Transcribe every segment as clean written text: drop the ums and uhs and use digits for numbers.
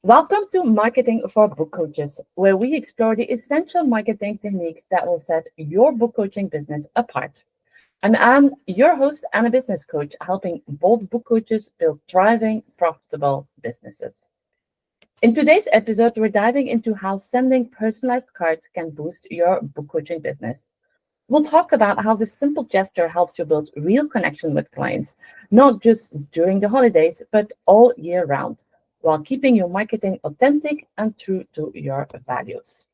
Welcome to Marketing for Book Coaches, where we explore the essential marketing techniques that will set your book coaching business apart. I'm Anne, your host and a business coach, helping bold book coaches build thriving, profitable businesses. In today's episode, we're diving into how sending personalized cards can boost your book coaching business. We'll talk about how this simple gesture helps you build real connection with clients, not just during the holidays, but all year round, while keeping your marketing authentic and true to your values.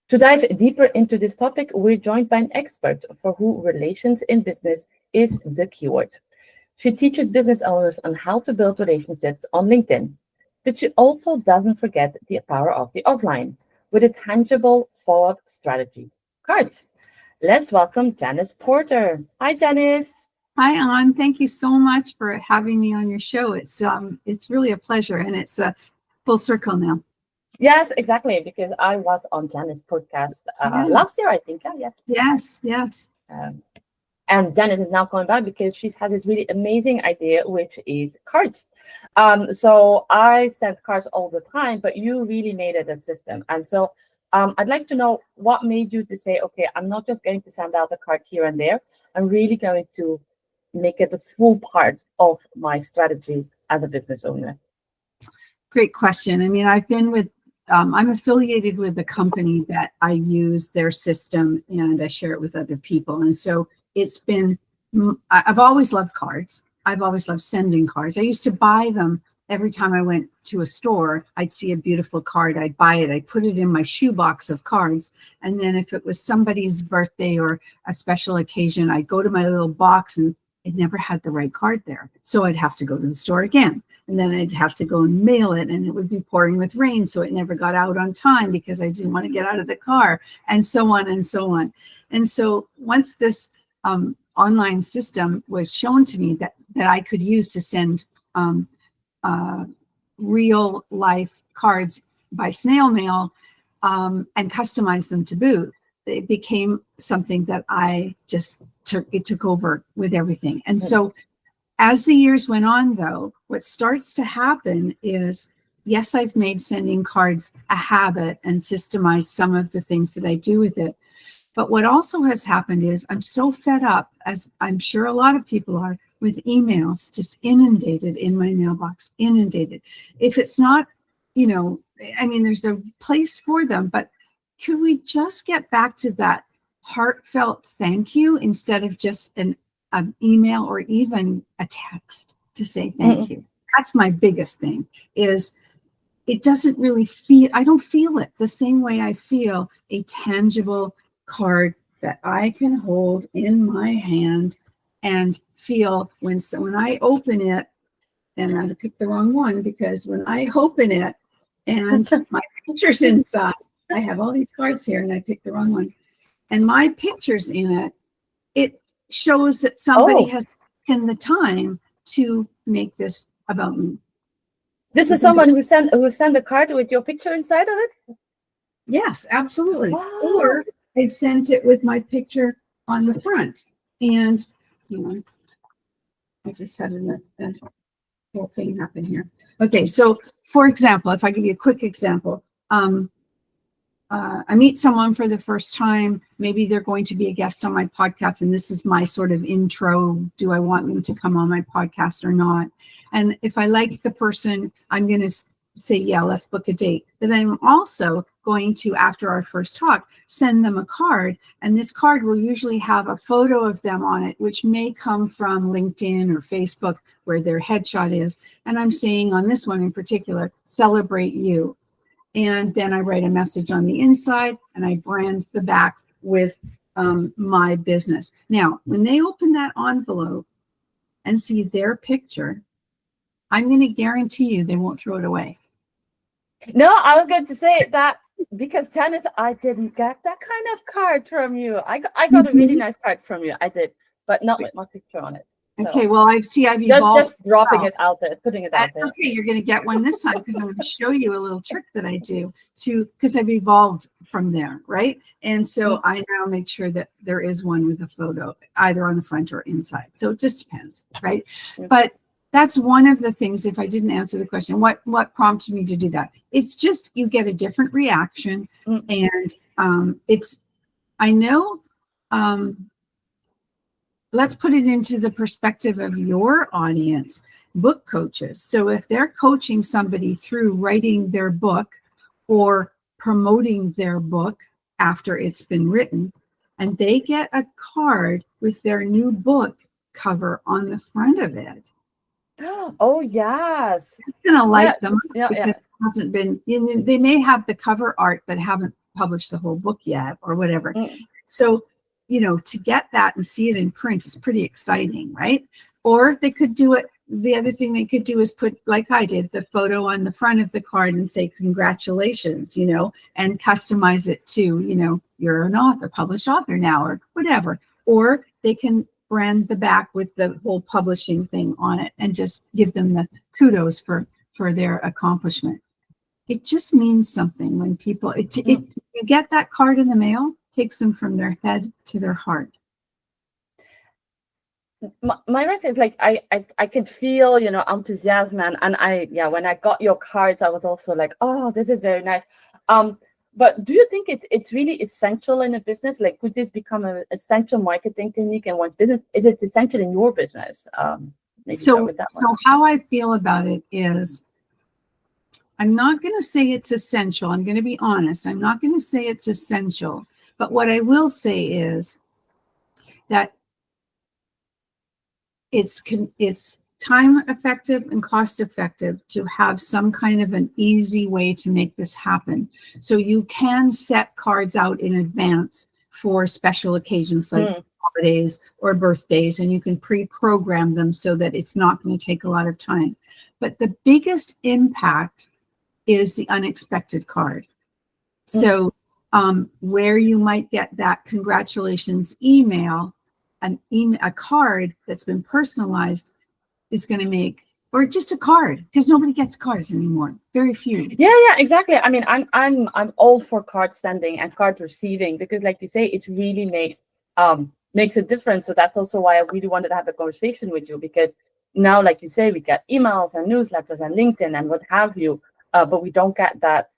To dive deeper into this topic, we're joined by an expert for who relations in business is the keyword. She teaches business owners on how to build relationships on LinkedIn, but she also doesn't forget the power of the offline with a tangible follow-up strategy: cards. Let's welcome Janice Porter. Hi, Janice. Hi, Anne. Thank you so much for having me on your show. It's really a pleasure, and it's a full circle now. Yes, exactly, because I was on Janice's podcast last year, I think. Yes. And Janice is now coming back because she's had this really amazing idea, which is cards. So I send cards all the time, but you really made it a system. And so I'd like to know what made you to say, okay, I'm not just going to send out a card here and there. I'm really going to make it a full part of my strategy as a business owner. Great question. I mean, I'm affiliated with a company that I use their system and I share it with other people. And so I've always loved cards. I've always loved sending cards. I used to buy them every time I went to a store. I'd see a beautiful card, I'd buy it, I'd put it in my shoebox of cards. And then if it was somebody's birthday or a special occasion, I'd go to my little box and it never had the right card there. So I'd have to go to the store again. And then I'd have to go and mail it, and it would be pouring with rain. So it never got out on time because I didn't want to get out of the car, and so on and so on. And so once this online system was shown to me that I could use to send real life cards by snail mail and customize them to boot, it became something that I just took over with everything. And so as the years went on, though, what starts to happen is, yes, I've made sending cards a habit and systemized some of the things that I do with it. But what also has happened is I'm so fed up, as I'm sure a lot of people are, with emails just inundated in my mailbox, inundated. If it's not, I mean, there's a place for them, but could we just get back to that heartfelt thank you instead of just an email or even a text to say thank you? That's my biggest thing, is it doesn't really I don't feel it the same way I feel a tangible card that I can hold in my hand and feel when I open it. And I picked the wrong one, because when I open it and my picture's inside, I have all these cards here and I picked the wrong one, and my picture's in it, it shows that somebody has taken the time to make this about me. This is someone who sent a card with your picture inside of it? Yes, absolutely. Wow. Or I've sent it with my picture on the front. And I just had a whole thing happen here. Okay, so for example, if I give you a quick example, I meet someone for the first time. Maybe they're going to be a guest on my podcast, and this is my sort of intro. Do I want them to come on my podcast or not? And if I like the person, I'm going to say, yeah, let's book a date. But I'm also going to, after our first talk, send them a card. And this card will usually have a photo of them on it, which may come from LinkedIn or Facebook, where their headshot is. And I'm saying on this one in particular, celebrate you. And then I write a message on the inside and I brand the back with my business. Now, when they open that envelope and see their picture, I'm going to guarantee you they won't throw it away. No, I was going to say that because, Janice, I didn't get that kind of card from you. I got a really nice card from you. I did, but not with my picture on it. So. Okay, well, I've evolved. Just dropping it out there, putting it out there. That's okay. You're going to get one this time, because I'm going to show you a little trick that I do because I've evolved from there, right? And so I now make sure that there is one with a photo, either on the front or inside. So it just depends, right? But That's one of the things, if I didn't answer the question, what prompted me to do that? It's just you get a different reaction. And I know, let's put it into the perspective of your audience, book coaches. So if they're coaching somebody through writing their book or promoting their book after it's been written, and they get a card with their new book cover on the front of it, oh yes, it's gonna light yeah, them up yeah, because it hasn't been. They may have the cover art but haven't published the whole book yet or whatever. So, to get that and see it in print is pretty exciting, right? Or they could do it. The other thing they could do is put, like I did, the photo on the front of the card and say congratulations, and customize it to, you're an author, published author now, or whatever. Or they can brand the back with the whole publishing thing on it and just give them the kudos for their accomplishment. It just means something when people, you get that card in the mail, takes them from their head to their heart. My response is like I could feel enthusiasm, and when I got your cards, I was also like, oh, this is very nice. But do you think it's really essential in a business? Like, could this become an essential marketing technique in one's business? Is it essential in your business? So how I feel about it is, I'm not going to say it's essential. I'm going to be honest. I'm not going to say it's essential. But what I will say is that it's time effective and cost effective to have some kind of an easy way to make this happen. So you can set cards out in advance for special occasions like holidays or birthdays, and you can pre-program them so that it's not going to take a lot of time. But the biggest impact is the unexpected card. So where you might get that congratulations email, a card that's been personalized is going to make, or just a card, because nobody gets cards anymore. Very few. Yeah, exactly. I mean, I'm all for card sending and card receiving, because, like you say, it really makes a difference. So that's also why I really wanted to have a conversation with you, because now, like you say, we get emails and newsletters and LinkedIn and what have you, but we don't get that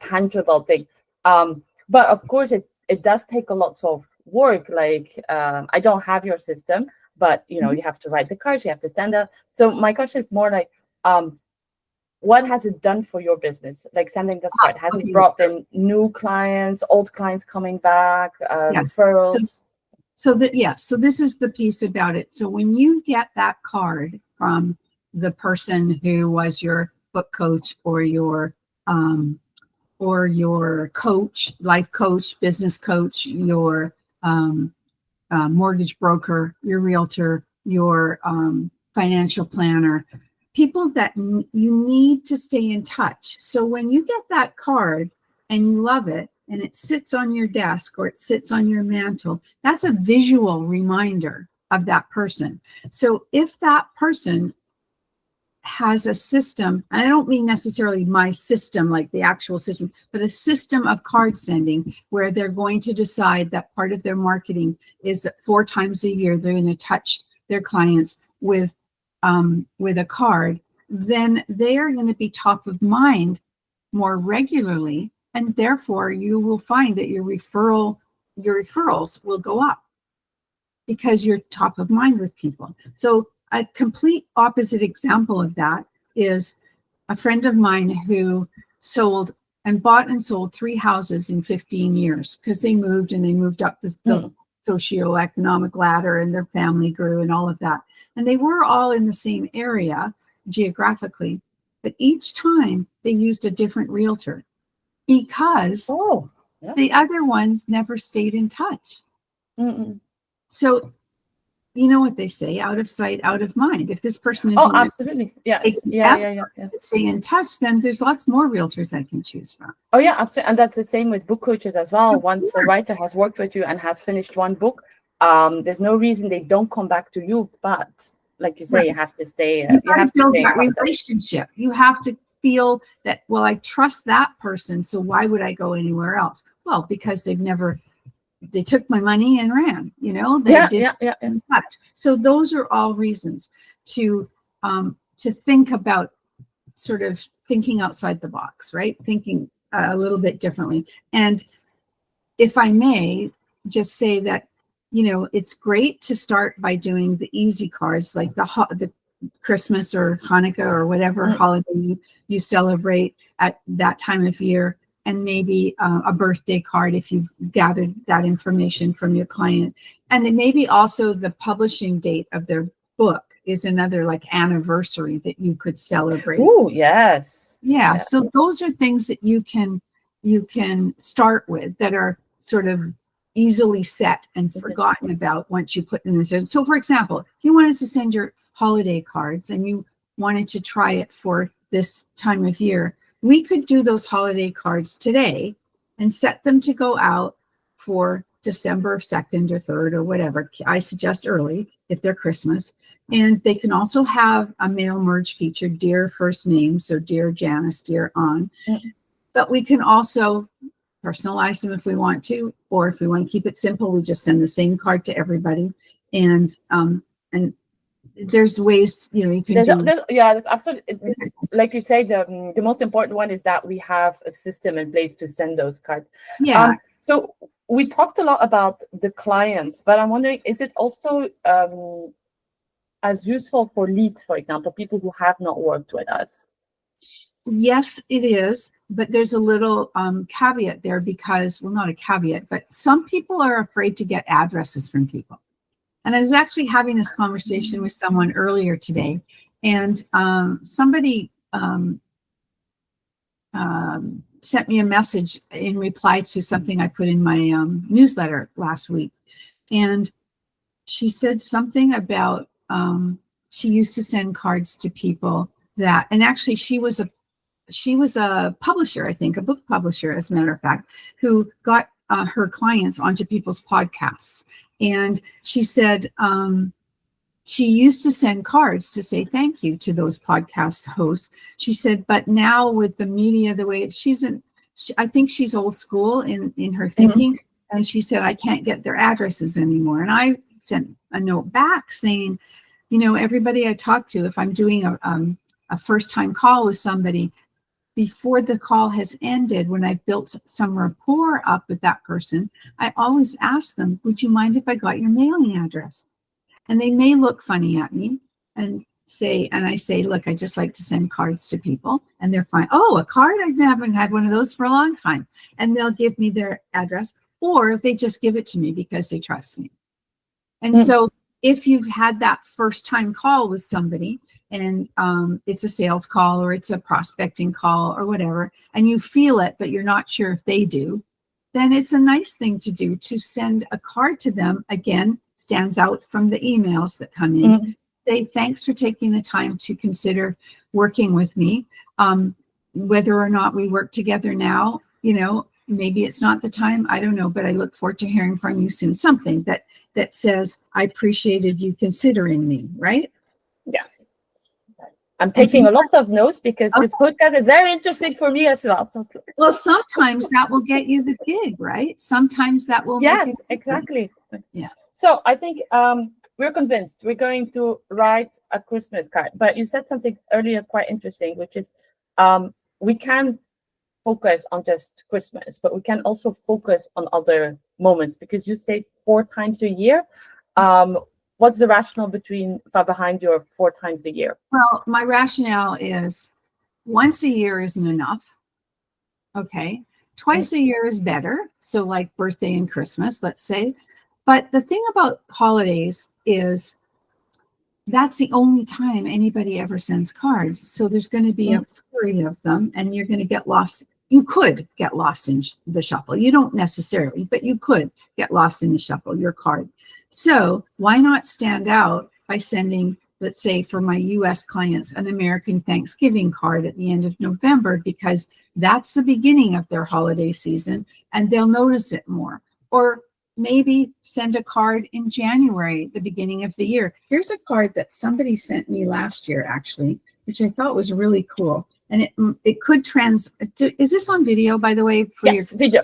tangible thing. But of course, it does take a lot of work. Like, I don't have your system, but you have to write the cards, you have to send out. So my question is more like, what has it done for your business? Like, sending this card, has it brought in new clients, old clients coming back, referrals? So this is the piece about it. So when you get that card from the person who was your book coach or your coach, life coach, business coach, your mortgage broker, your realtor, your financial planner, people that you need to stay in touch. So when you get that card and you love it and it sits on your desk or it sits on your mantle, that's a visual reminder of that person. So if that person has a system, and I don't mean necessarily my system, like the actual system, but a system of card sending where they're going to decide that part of their marketing is that 4 times a year they're going to touch their clients with a card, then they are going to be top of mind more regularly, and therefore you will find that your referrals will go up because you're top of mind with people. So a complete opposite example of that is a friend of mine who bought and sold 3 houses in 15 years because they moved up the socioeconomic ladder, and their family grew and all of that. And they were all in the same area geographically, but each time they used a different realtor because the other ones never stayed in touch. So you know what they say, out of sight, out of mind. If this person is absolutely. Yes. To stay in touch, then there's lots more realtors I can choose from. Oh yeah, absolutely. And that's the same with book coaches as well. Once a writer has worked with you and has finished one book, there's no reason they don't come back to you. But like you say, you have to stay. You have to build that relationship. You have to feel that, well, I trust that person, so why would I go anywhere else? Well, because they took my money and ran, they didn't touch. So those are all reasons to to think about sort of thinking outside the box, right? Thinking a little bit differently. And if I may just say that, it's great to start by doing the easy cards, like the Christmas or Hanukkah or whatever holiday you celebrate at that time of year, and maybe a birthday card if you've gathered that information from your client. And it may be also the publishing date of their book is another like anniversary that you could celebrate. Oh, yes. Yeah. So those are things that you can start with that are sort of easily set and forgotten about once you put them in. So for example, if you wanted to send your holiday cards and you wanted to try it for this time of year, we could do those holiday cards today and set them to go out for December 2nd or 3rd or whatever. I suggest early if they're Christmas. And they can also have a mail merge feature, dear first name. So dear Janice, dear Ann. But we can also personalize them if we want to, or if we want to keep it simple, we just send the same card to everybody. And there's ways, you can that's absolutely, like you say, the most important one is that we have a system in place to send those cards. So we talked a lot about the clients, but I'm wondering, is it also as useful for leads, for example, people who have not worked with us? Yes, it is, but there's a little caveat there because, well, not a caveat, but some people are afraid to get addresses from people. And I was actually having this conversation with someone earlier today, and somebody sent me a message in reply to something I put in my newsletter last week. And she said something about she used to send cards to people that, and actually she was a publisher, I think, a book publisher, as a matter of fact, who got her clients onto people's podcasts. And she said she used to send cards to say thank you to those podcast hosts. She said, but now with the media, the way I think she's old school in her thinking. And she said, I can't get their addresses anymore. And I sent a note back saying, everybody I talk to, if I'm doing a first-time call with somebody, before the call has ended, when I built some rapport up with that person, I always ask them, would you mind if I got your mailing address? And they may look funny at me and I say, look, I just like to send cards to people. And they're fine. Oh, a card? I haven't had one of those for a long time. And they'll give me their address, or they just give it to me because they trust me. And so if you've had that first time call with somebody and it's a sales call or it's a prospecting call or whatever, and you feel it, but you're not sure if they do, then it's a nice thing to do to send a card to them. Again, stands out from the emails that come in. Say, thanks for taking the time to consider working with me. Whether or not we work together now, maybe it's not the time, I don't know, but I look forward to hearing from you soon. Something that says, I appreciated you considering me, right? Yes. I'm taking a lot of notes because this podcast is very interesting for me as well. So, well, sometimes that will get you the gig, right? Sometimes that will. Yes, exactly. Yeah. So I think we're convinced we're going to write a Christmas card. But you said something earlier quite interesting, which is we can focus on just Christmas, but we can also focus on other moments, because you say 4 times a year. What's the rationale behind your 4 times a year? Well, my rationale is once a year isn't enough. Okay. Twice a year is better. So like birthday and Christmas, let's say. But the thing about holidays is that's the only time anybody ever sends cards. So there's going to be a flurry of them, and you're going to get lost. You could get lost in the shuffle. You don't necessarily, but you could get lost in the shuffle, your card. So why not stand out by sending, let's say for my US clients, an American Thanksgiving card at the end of November, because that's the beginning of their holiday season and they'll notice it more. Or maybe send a card in January, the beginning of the year. Here's a card that somebody sent me last year, actually, which I thought was really cool. And it could is this on video, by the way? Yes, video.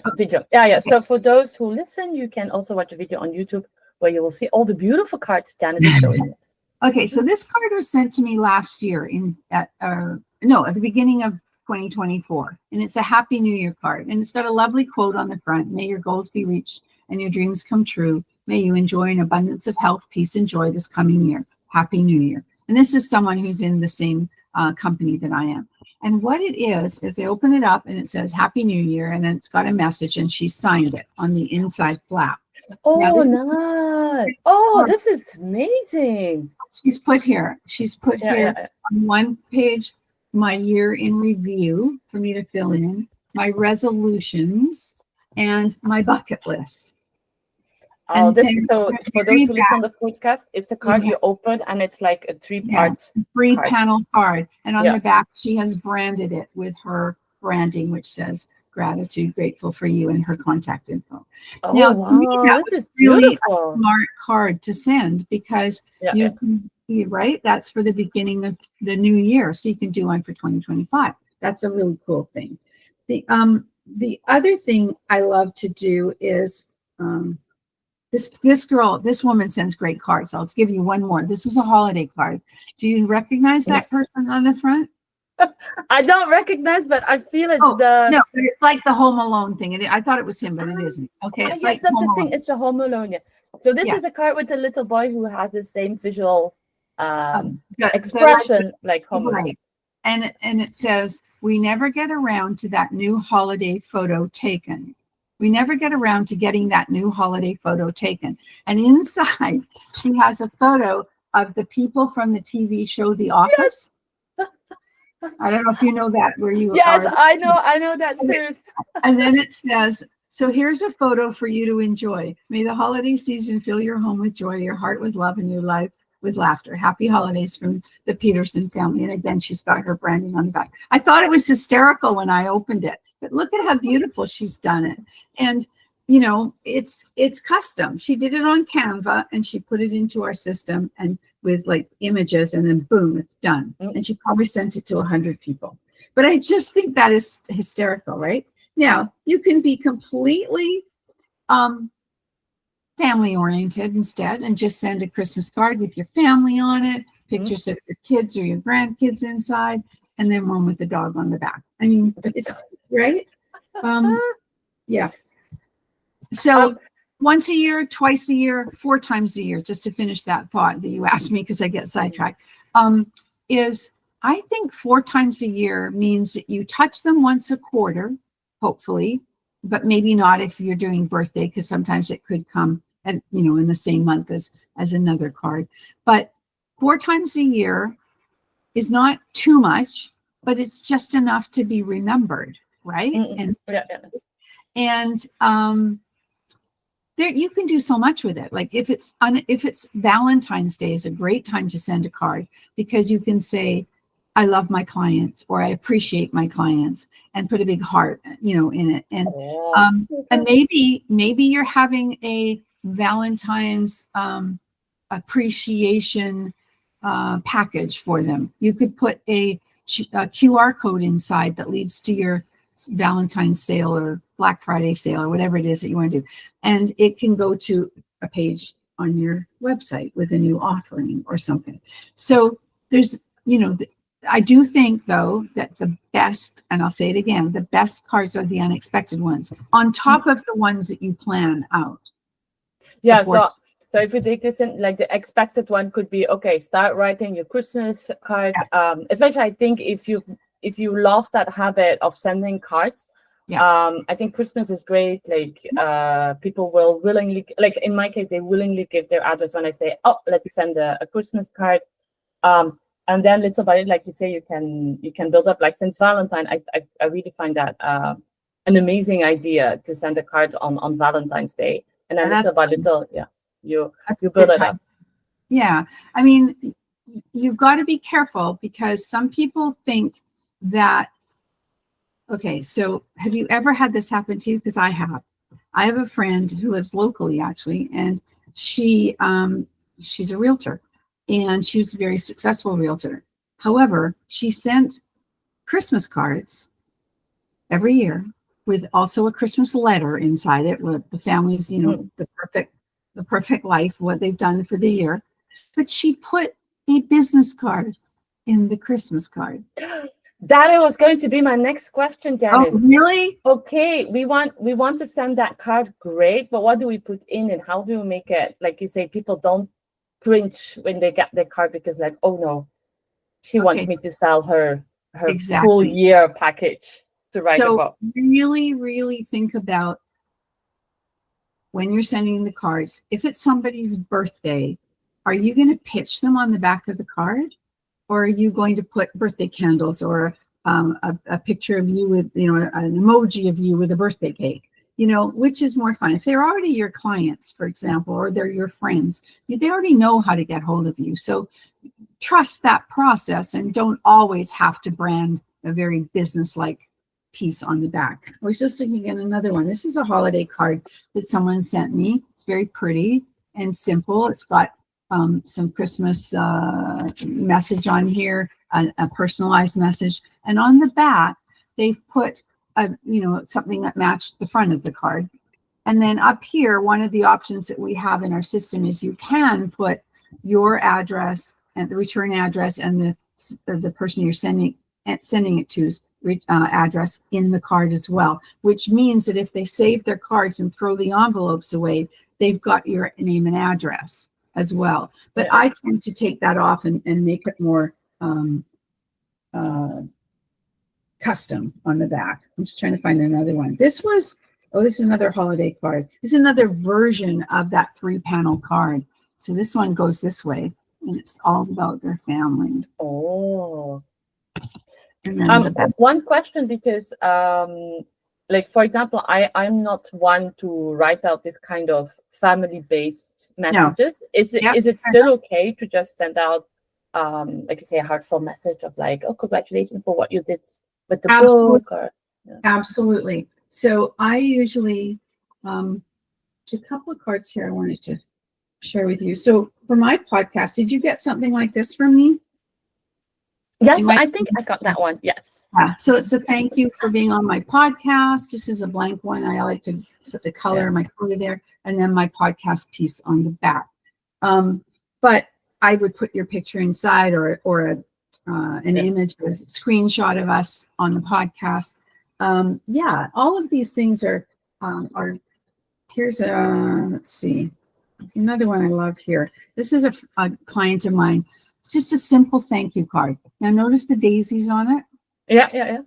Yeah. So for those who listen, you can also watch a video on YouTube where you will see all the beautiful cards Janice is showing us. Okay, so this card was sent to me last year at the beginning of 2024, and it's a Happy New Year card, and it's got a lovely quote on the front: "May your goals be reached and your dreams come true. May you enjoy an abundance of health, peace, and joy this coming year. Happy New Year." And this is someone who's in the same company that I am. And what it is I open it up and it says Happy New Year, and then it's got a message, and she signed it on the inside flap. Oh, nice. Oh, this is amazing. She's put here on one page, my year in review for me to fill in, my resolutions, and my bucket list. Oh, so for those who listen to the podcast, it's a card you open, and it's like a three-part panel card. And on the back, she has branded it with her branding, which says gratitude, grateful for you, and her contact info. Oh, now, wow, to me, that this was is really beautiful. a smart card to send, because you can, right? That's for the beginning of the new year, so you can do one for 2025. That's a really cool thing. The other thing I love to do is this woman sends great cards. I'll give you one more. This was a holiday card. Do you recognize that person on the front? I don't recognize, but I feel it's no, it's like the Home Alone thing. And I thought it was him, but it isn't. Okay, it's like that's the thing. It's a Home Alone. Yeah. So this is a card with a little boy who has the same visual expression like Home Alone. Right. And it says, "We never get around to that new holiday photo taken. We never get around to getting that new holiday photo taken." And inside, she has a photo of the people from the TV show The Office. I don't know if you know that where you are. Yes, I know that series. And then it says, "So here's a photo for you to enjoy. May the holiday season fill your home with joy, your heart with love, and your life with laughter. Happy holidays from the Peterson family." And again, she's got her branding on the back. I thought it was hysterical when I opened it, but look at how beautiful she's done it. And you know, it's custom. She did it on Canva, and she put it into our system, and with like images, and then boom, it's done. And she probably sent it to 100 people. But I just think that is hysterical, right? Now, you can be completely family oriented instead, and just send a Christmas card with your family on it, pictures of your kids or your grandkids inside, and then one with the dog on the back. I mean, it's right. Yeah. So once a year, twice a year, 4 times a year, just to finish that thought that you asked me, because I get sidetracked, is I think 4 times a year means that you touch them once a quarter, hopefully, but maybe not if you're doing birthday, because sometimes it could come and in the same month as another card. But 4 times a year is not too much, but it's just enough to be remembered, right? And there, you can do so much with it. Like if it's Valentine's Day is a great time to send a card, because you can say, "I love my clients," or "I appreciate my clients," and put a big heart, in it. And and maybe you're having a Valentine's appreciation package for them. You could put a QR code inside that leads to your Valentine's sale or Black Friday sale or whatever it is that you want to do, and it can go to a page on your website with a new offering or something. So there's I do think though that the best, and I'll say it again, the best cards are the unexpected ones, on top of the ones that you plan out. Yeah. So if you take this in, like the expected one could be, okay, start writing your Christmas cards. Especially I think if you lost that habit of sending cards, I think Christmas is great. Like people will willingly, like in my case, they willingly give their address when I say, "Oh, let's send a Christmas card." And then little by little, like you say, you can build up. Like since Valentine, I really find that an amazing idea to send a card on Valentine's Day, and then little by little, you build it up. Yeah, I mean, you've got to be careful, because some people think that. Okay, so have you ever had this happen to you? Because I have. I have a friend who lives locally, actually, and she's a realtor, and she was a very successful realtor. However, she sent Christmas cards every year with also a Christmas letter inside it with the family's, the perfect life, what they've done for the year. But she put a business card in the Christmas card? That was going to be my next question, Janice. Oh, really? Okay, we want to send that card, great, but what do we put in and how do we make it, like you say, people don't cringe when they get their card because like, oh no, she wants me to sell her full year package to write about. So really, really think about when you're sending the cards. If it's somebody's birthday, are you going to pitch them on the back of the card? Or are you going to put birthday candles or a picture of you with, an emoji of you with a birthday cake? Which is more fun? If they're already your clients, for example, or they're your friends, they already know how to get hold of you. So trust that process and don't always have to brand a very business-like piece on the back. I was just looking at another one. This is a holiday card that someone sent me. It's very pretty and simple. It's got some Christmas message on here, a personalized message, and on the back they've put something that matched the front of the card. And then up here, one of the options that we have in our system is you can put your address and the return address and the person you're sending it to's address in the card as well, which means that if they save their cards and throw the envelopes away, they've got your name and address as well. But I tend to take that off and make it more custom on the back. I'm just trying to find another one. This is another holiday card. This is another version of that 3-panel card. So this one goes this way, and it's all about their family. Oh. One question, because like, for example, I'm not one to write out this kind of family-based messages. No. Is it still okay to just send out, like you say, a heartfelt message of like, oh, congratulations for what you did with the book? Or, Absolutely. So I usually, there's a couple of cards here I wanted to share with you. So for my podcast, did you get something like this from me? Yes, I think I got that one. Yes. Yeah. So it's a thank you for being on my podcast. This is a blank one. I like to put the color, my color there, and then my podcast piece on the back. But I would put your picture inside or an image, or a screenshot of us on the podcast. All of these things are here's let's see. There's another one I love here. This is a client of mine. It's just a simple thank you card. Now notice the daisies on it. Yeah.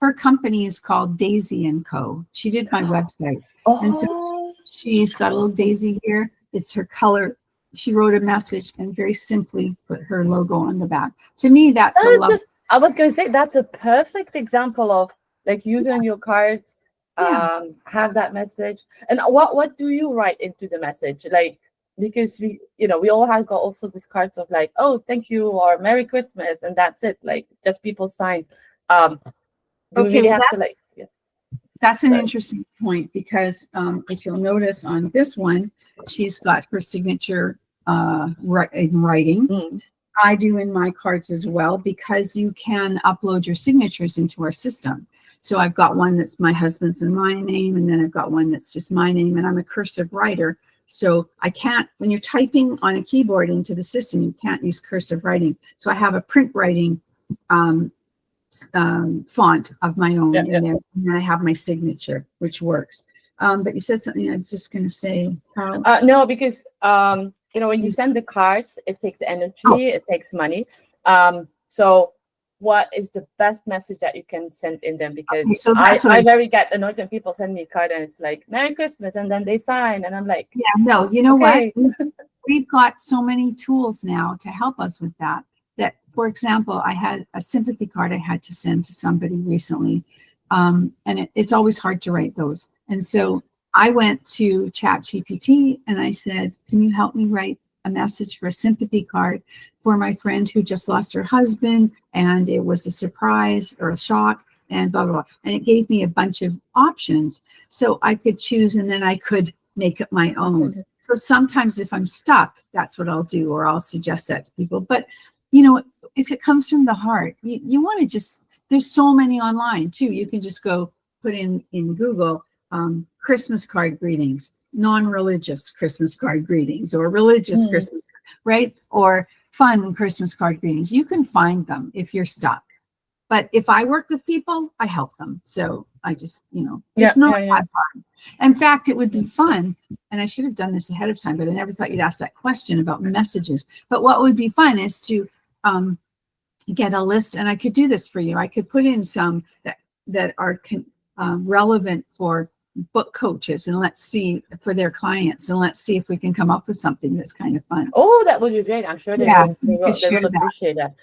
Her company is called Daisy & Co. She did my website. Oh. And so she's got a little daisy here. It's her color. She wrote a message and very simply put her logo on the back. To me, that's I was going to say, that's a perfect example of like using your cards, have that message. And what do you write into the message? Like, because we all have got also these cards of like, oh, thank you, or Merry Christmas, and that's it. Like, just people sign. Really have to like. Yeah. That's an interesting point, because if you'll notice on this one, she's got her signature in writing. Mm. I do in my cards as well, because you can upload your signatures into our system. So I've got one that's my husband's and my name, and then I've got one that's just my name, and I'm a cursive writer. So I can't, when you're typing on a keyboard into the system, you can't use cursive writing. So I have a print writing font of my own in there, and then I have my signature, which works. But you said something I was just going to say. No, because when you send the cards, it takes energy, it takes money. So what is the best message that you can send in them? Because I very get annoyed when people send me a card and it's like Merry Christmas, and then they sign, and I'm like, no, you know what? We've got so many tools now to help us with that. That, for example, I had a sympathy card I had to send to somebody recently, and it's always hard to write those. And so I went to ChatGPT and I said, can you help me write a message for a sympathy card for my friend who just lost her husband, and it was a surprise or a shock, and blah, blah, blah. And it gave me a bunch of options. So I could choose, and then I could make it my own. Okay. So sometimes if I'm stuck, that's what I'll do, or I'll suggest that to people. But if it comes from the heart, you want to just, there's so many online too. You can just go put in Google, Christmas card greetings, non-religious Christmas card greetings, or religious Christmas, right? Or fun Christmas card greetings. You can find them if you're stuck. But if I work with people, I help them. So I just, it's not that fun. In fact, it would be fun. And I should have done this ahead of time, but I never thought you'd ask that question about messages. But what would be fun is to get a list, and I could do this for you. I could put in some that are relevant for book coaches, and let's see for their clients, and let's see if we can come up with something that's kind of fun. Oh, that would be great. I'm sure they will appreciate that.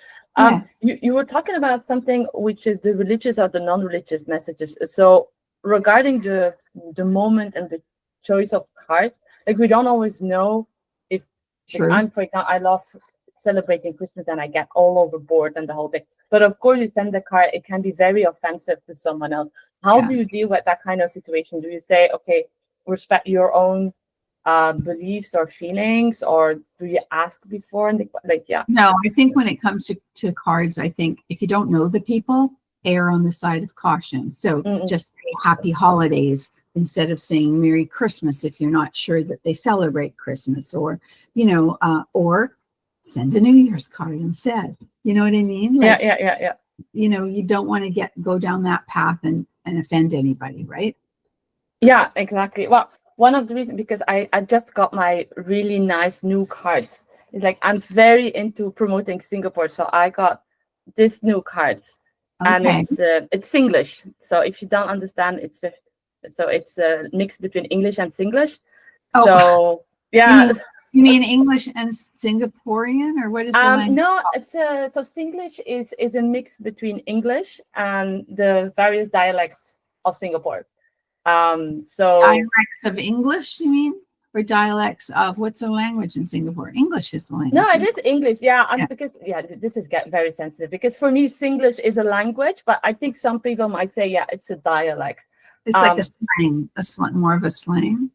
You were talking about something which is the religious or the non-religious messages. So regarding the moment and the choice of cards, like we don't always know if I'm, for example, I love celebrating Christmas and I get all overboard and the whole thing. But of course, you send the card, it can be very offensive to someone else. How do you deal with that kind of situation? Do you say, okay, respect your own beliefs or feelings, or do you ask before? And No, I think when it comes to cards, I think if you don't know the people, err on the side of caution. So just say happy holidays instead of saying Merry Christmas if you're not sure that they celebrate Christmas, or or send a New Year's card instead. You know what I mean? Like, yeah. You don't want to go down that path and offend anybody, right? Yeah, exactly. Well, one of the reasons, because I just got my really nice new cards. It's like I'm very into promoting Singapore, so I got this new cards, and it's English. So if you don't understand, it's a mix between English and Singlish. Oh. So yeah. You mean English and Singaporean, or what is the language? No, so Singlish is a mix between English and the various dialects of Singapore. So dialects of English, you mean, or dialects of what's the language in Singapore? English is the language. No, it is English. Because this is very sensitive, because for me Singlish is a language, but I think some people might say it's a dialect. It's like a slang, more of a slang.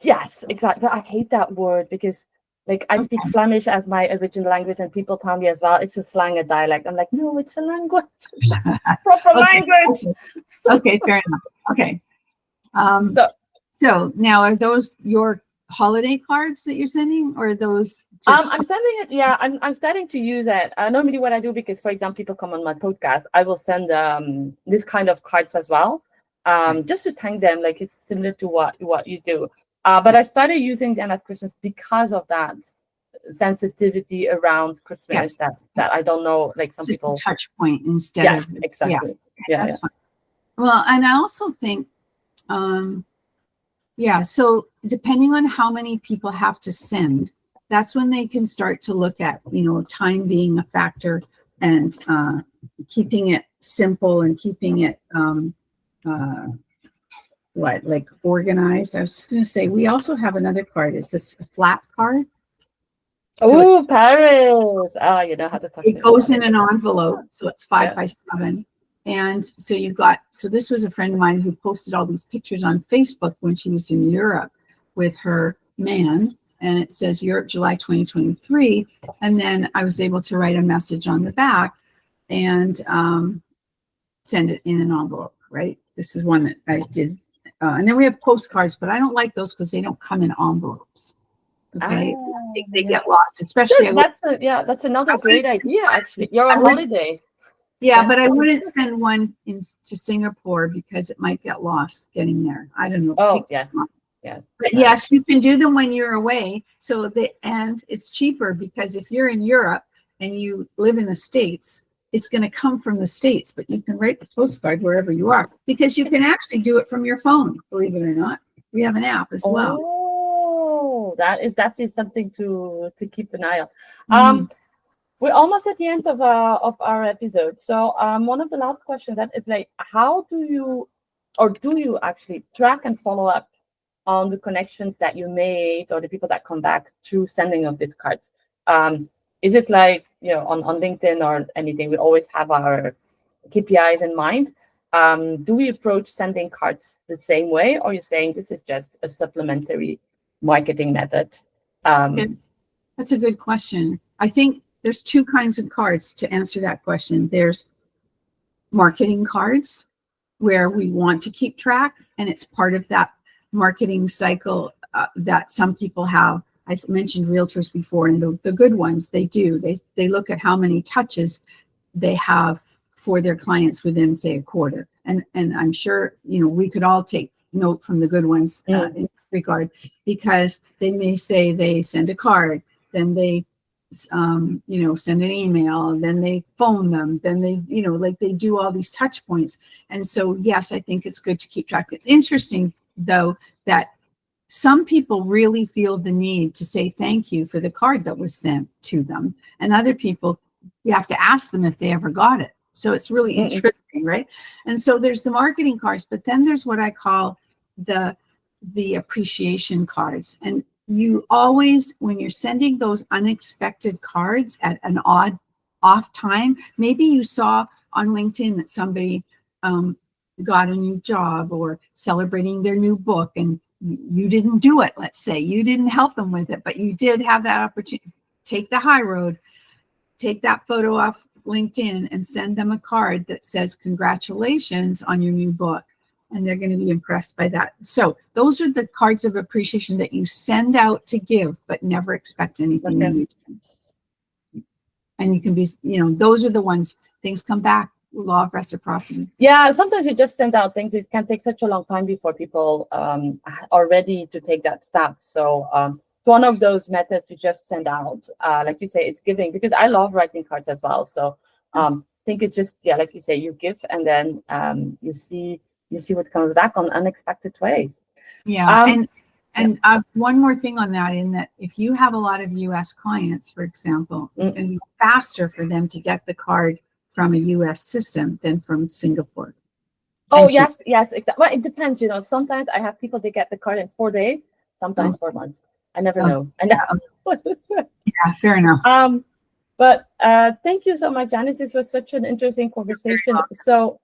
Yes, exactly. I hate that word because, like, I speak Flemish as my original language, and people tell me as well it's a slang, a dialect. I'm like, no, it's a language, proper language. Okay, fair enough. Okay. So now, are those your holiday cards that you're sending, or are those? I'm sending it. Yeah, I'm starting to use it. Normally, what I do, because for example, people come on my podcast, I will send this kind of cards as well. Just to thank them, like it's similar to what you do. But I started using them as Christmas because of that sensitivity around Christmas that I don't know, like some people. Just a touch point instead of. Yes, exactly. Yeah, that's fine. Well, and I also think, so depending on how many people have to send, that's when they can start to look at, time being a factor, and keeping it simple and keeping it organized. I was just going to say, we also have another card. It's this flat card. Oh, Paris. You know how to talk. It goes in an envelope, so it's 5 by 7. And so this was a friend of mine who posted all these pictures on Facebook when she was in Europe with her man, and it says Europe, July 2023. And then I was able to write a message on the back and send it in an envelope, right? This is one that I did. And then we have postcards, but I don't like those because they don't come in envelopes. Okay, I think they get lost, especially. That's another great idea. Actually, you're on holiday. Yeah, but I wouldn't send one to Singapore because it might get lost getting there. I don't know. Oh, yes. But yes, you can do them when you're away. And it's cheaper because if you're in Europe and you live in the States, it's going to come from the States, but you can write the postcard wherever you are, because you can actually do it from your phone, believe it or not. We have an app as well. Oh, that is definitely something to keep an eye on. We're almost at the end of our episode. So one of the last questions that is like, how do you actually track and follow up on the connections that you made or the people that come back through sending of these cards? Is it like, on LinkedIn or anything, we always have our KPIs in mind? Do we approach sending cards the same way, or are you saying this is just a supplementary marketing method? That's a good question. I think there's two kinds of cards to answer that question. There's marketing cards where we want to keep track, and it's part of that marketing cycle that some people have mentioned realtors before, and the good ones, they do. They look at how many touches they have for their clients within, say, a quarter. And I'm sure, we could all take note from the good ones in that regard, because they may say they send a card, then they send an email, then they phone them, then they, like they do all these touch points. And so, yes, I think it's good to keep track. It's interesting, though, that some people really feel the need to say thank you for the card that was sent to them. And other people, you have to ask them if they ever got it. So it's really interesting, right? And so there's the marketing cards, but then there's what I call the appreciation cards. And you always, when you're sending those unexpected cards at an odd off time, maybe you saw on LinkedIn that somebody got a new job or celebrating their new book, and you didn't do it. Let's say you didn't help them with it, but you did have that opportunity. Take the high road, take that photo off LinkedIn and send them a card that says congratulations on your new book. And they're going to be impressed by that. So those are the cards of appreciation that you send out to give, but never expect anything in return. And you can be, those are the ones, things come back, law of reciprocity. Yeah, sometimes you just send out things. It can take such a long time before people are ready to take that step. So it's one of those methods you just send out. Like you say, it's giving, because I love writing cards as well. So I think it's just, like you say, you give, and then you see what comes back on unexpected ways. Yeah. And one more thing on that, in that if you have a lot of US clients, for example, it's going to be faster for them to get the card from a US system than from Singapore. Oh, yes, exactly. Well, it depends, sometimes I have people, they get the card in 4 days, sometimes 4 months. I never know. Yeah, fair enough. But thank you so much, Janice. This was such an interesting conversation. So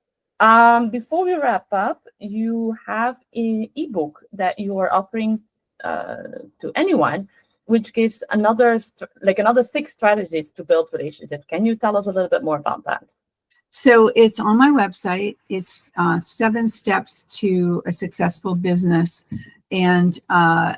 before we wrap up, you have an ebook that you are offering to anyone, which gives another 6 strategies to build relationships. Can you tell us a little bit more about that? So it's on my website. It's 7 steps to a successful business. And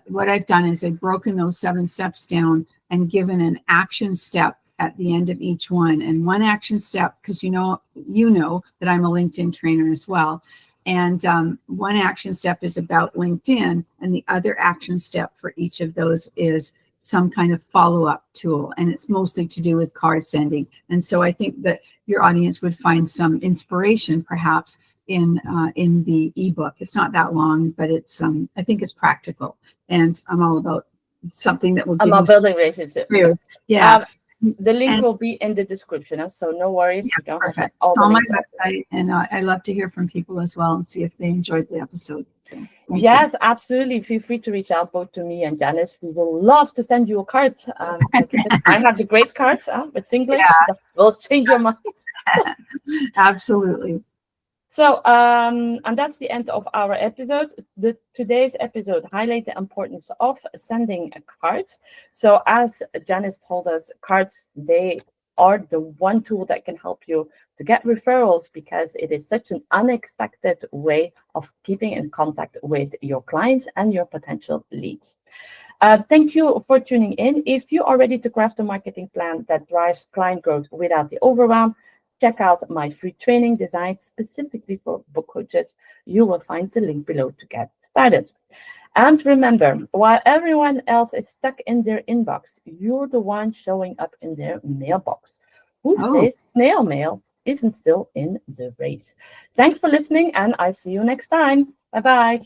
what I've done is I've broken those 7 steps down and given an action step at the end of each one. And one action step, because you know that I'm a LinkedIn trainer as well. And one action step is about LinkedIn, and the other action step for each of those is some kind of follow-up tool, and it's mostly to do with card sending. And so I think that your audience would find some inspiration, perhaps, in the ebook. It's not that long, but it's I think it's practical, and I'm all about something that will give you building relationships. Yeah. The link will be in the description, so no worries. Yeah, you don't perfect. have all it's the on my links website, and I love to hear from people as well and see if they enjoyed the episode. So, yes, absolutely. Feel free to reach out both to me and Janice. We will love to send you a card. I have the great cards with Singlish. Yeah. That will change your mind. Absolutely. So, and that's the end of our episode. Today's episode highlights the importance of sending cards. So, as Janice told us, cards, they are the one tool that can help you to get referrals, because it is such an unexpected way of keeping in contact with your clients and your potential leads. Thank you for tuning in. If you are ready to craft a marketing plan that drives client growth without the overwhelm, check out my free training designed specifically for book coaches. You will find the link below to get started. And remember, while everyone else is stuck in their inbox, you're the one showing up in their mailbox. Who says snail mail isn't still in the race? Thanks for listening, and I'll see you next time. Bye-bye.